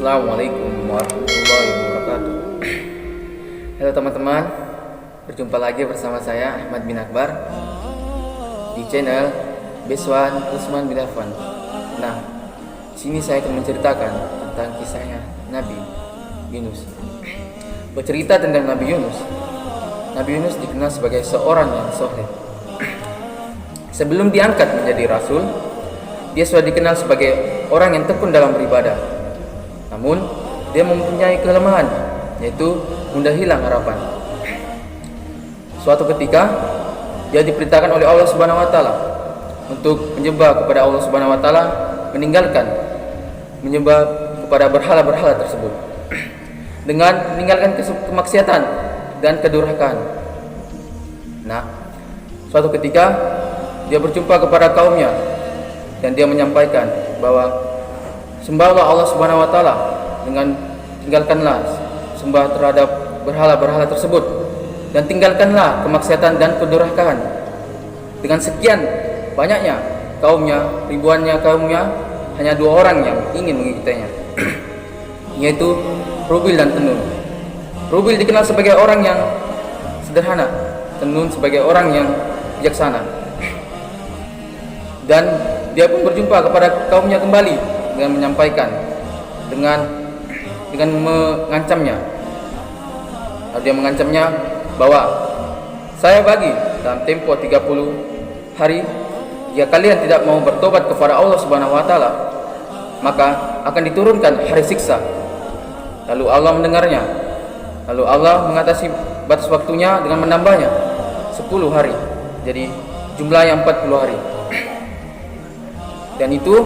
Assalamualaikum warahmatullahi wabarakatuh. Halo teman-teman, berjumpa lagi bersama saya Ahmad bin Akbar di channel Beswan Usman bin Affan. Nah, sini saya akan menceritakan tentang kisahnya Nabi Yunus. Bercerita tentang Nabi Yunus. Nabi Yunus dikenal sebagai seorang yang soleh. Sebelum diangkat menjadi rasul, dia sudah dikenal sebagai orang yang tekun dalam beribadah. Namun, dia mempunyai kelemahan, yaitu mudah hilang harapan. Suatu ketika, dia diperintahkan oleh Allah Subhanahu wa taala untuk menyembah kepada Allah Subhanahu wa taala, menyembah kepada berhala-berhala tersebut. Dengan meninggalkan kemaksiatan dan kedurhakaan. Nah, suatu ketika dia berjumpa kepada kaumnya dan dia menyampaikan bahwa sembahlah Allah Subhanahu wa taala dengan tinggalkanlah sembah terhadap berhala-berhala tersebut dan tinggalkanlah kemaksiatan dan kedurhakaan. Dengan sekian banyaknya kaumnya, ribuannya kaumnya, hanya dua orang yang ingin mengikutinya, yaitu Rubil dan Tenun. Rubil dikenal sebagai orang yang sederhana, Tenun sebagai orang yang bijaksana. Dan dia pun berjumpa kepada kaumnya kembali dengan menyampaikan, dengan mengancamnya. Lalu dia mengancamnya bahwa saya bagi dalam tempo 30 hari, jika kalian tidak mau bertobat kepada Allah Subhanahu wa taala, maka akan diturunkan hari siksa. Lalu Allah mendengarnya. Lalu Allah mengatasi batas waktunya dengan menambahnya 10 hari. Jadi jumlahnya 40 hari. Dan itu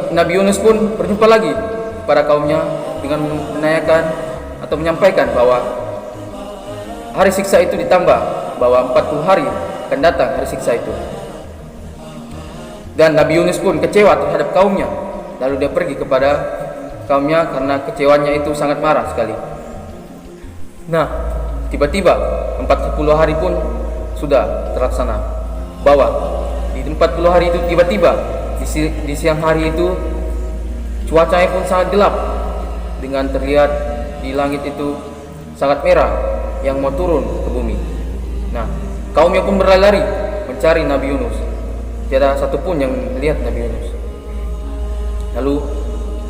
Nabi Yunus pun berjumpa lagi kepada kaumnya dengan menanyakan atau menyampaikan bahwa hari siksa itu ditambah, bahwa 40 hari akan datang hari siksa itu. Dan Nabi Yunus pun kecewa terhadap kaumnya. Lalu dia pergi kepada kaumnya karena kecewanya itu sangat marah sekali. Nah, tiba-tiba 40 hari pun sudah terlaksana, bahwa di 40 hari itu tiba-tiba di siang hari itu cuacanya pun sangat gelap, dengan terlihat di langit itu sangat merah yang mau turun ke bumi. Nah, kaumnya pun berlari mencari Nabi Yunus. Tiada satupun yang melihat Nabi Yunus. Lalu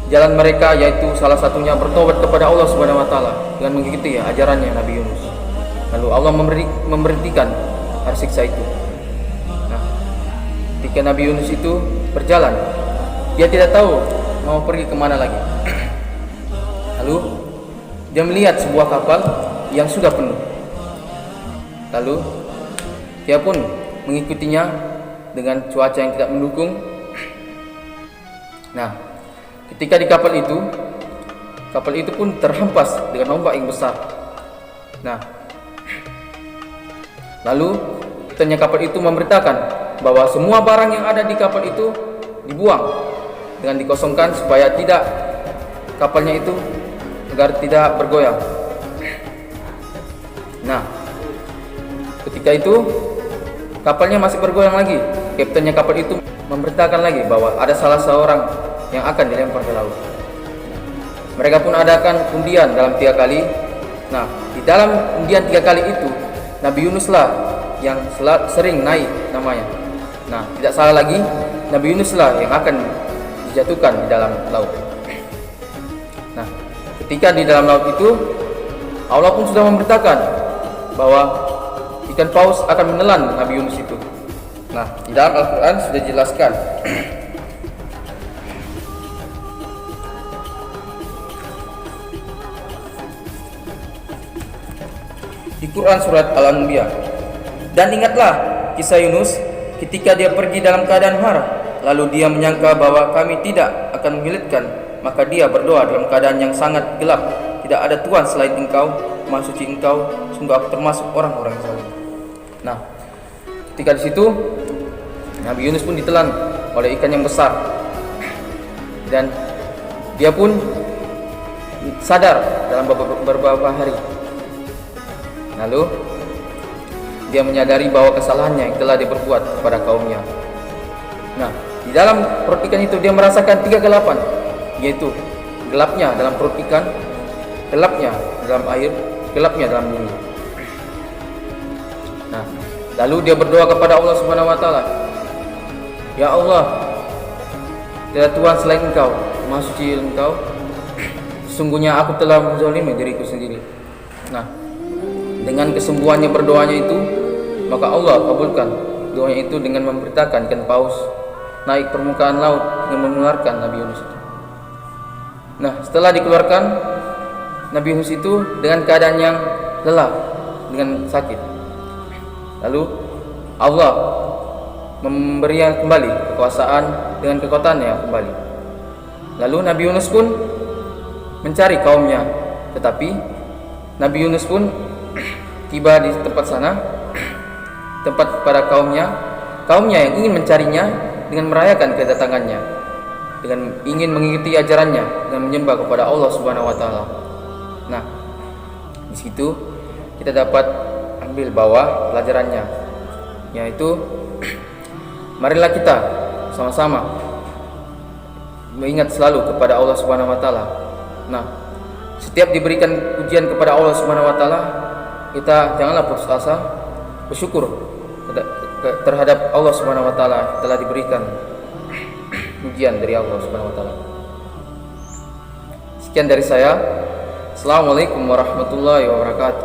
jalan mereka yaitu salah satunya bertobat kepada Allah Subhanahu wa taala dengan mengikuti ajarannya Nabi Yunus. Lalu Allah memberhentikan hari siksa itu. Nah, ketika Nabi Yunus itu berjalan, dia tidak tahu mau pergi kemana lagi. Lalu dia melihat sebuah kapal yang sudah penuh. Lalu dia pun mengikutinya dengan cuaca yang tidak mendukung. Nah, ketika di kapal itu pun terhempas dengan ombak yang besar. Nah, lalu ternyata kapal itu memberitakan bahwa semua barang yang ada di kapal itu dibuang dengan dikosongkan supaya tidak kapalnya itu agar tidak bergoyang. Nah, ketika itu kapalnya masih bergoyang lagi. Kaptennya kapal itu memberitakan lagi bahwa ada salah seorang yang akan dilempar ke laut. Mereka pun adakan undian dalam 3 kali. Nah, di dalam undian 3 kali itu Nabi Yunus lah yang sering naik namanya. Nah, tidak salah lagi, Nabi Yunus lah yang akan dijatuhkan di dalam laut. Nah, ketika di dalam laut itu, Allah pun sudah memberitakan bahwa ikan paus akan menelan Nabi Yunus itu. Nah, di dalam Al-Quran sudah dijelaskan. Di Quran surat Al-Anbiya. Dan ingatlah kisah Yunus ketika dia pergi dalam keadaan marah, lalu dia menyangka bahwa kami tidak akan menyulitkan, maka dia berdoa dalam keadaan yang sangat gelap. Tidak ada Tuhan selain Engkau, Maha Suci Engkau, sungguh aku termasuk orang-orang zalim. Nah, ketika di situ Nabi Yunus pun ditelan oleh ikan yang besar, dan dia pun sadar dalam beberapa hari. Lalu dia menyadari bahwa kesalahannya yang telah dia perbuat kepada kaumnya. Nah, di dalam perut ikan itu dia merasakan 3 kegelapan. yaitu gelapnya dalam perut ikan, gelapnya dalam air, gelapnya dalam bumi. Nah, lalu dia berdoa kepada Allah Subhanahu wa taala, "Ya Allah, tiada Tuhan selain Engkau, Maha Suci Engkau. Sesungguhnya aku telah menzalimi diriku sendiri." Nah, dengan kesembuhannya berdoanya itu, maka Allah kabulkan doanya itu dengan memberitakan ikan paus naik permukaan laut dengan mengeluarkan Nabi Yunus itu. Nah, setelah dikeluarkan, Nabi Yunus itu dengan keadaan yang lelah, dengan sakit. Lalu Allah memberinya kembali kekuasaan dengan kekuatannya kembali. Lalu Nabi Yunus pun mencari kaumnya, tetapi Nabi Yunus pun tiba di tempat sana, tempat pada kaumnya yang ingin mencarinya dengan merayakan kedatangannya, dengan ingin mengikuti ajarannya dan menyembah kepada Allah Subhanahu wa taala. Nah, di situ kita dapat ambil bawah pelajarannya, yaitu marilah kita sama-sama mengingat selalu kepada Allah Subhanahu wa taala. Nah, setiap diberikan ujian kepada Allah Subhanahu wa taala, kita janganlah putus asa, bersyukur terhadap Allah Subhanahu wa taala telah diberikan ujian dari Allah Subhanahu wa taala. Sekian dari saya. Assalamualaikum warahmatullahi wabarakatuh.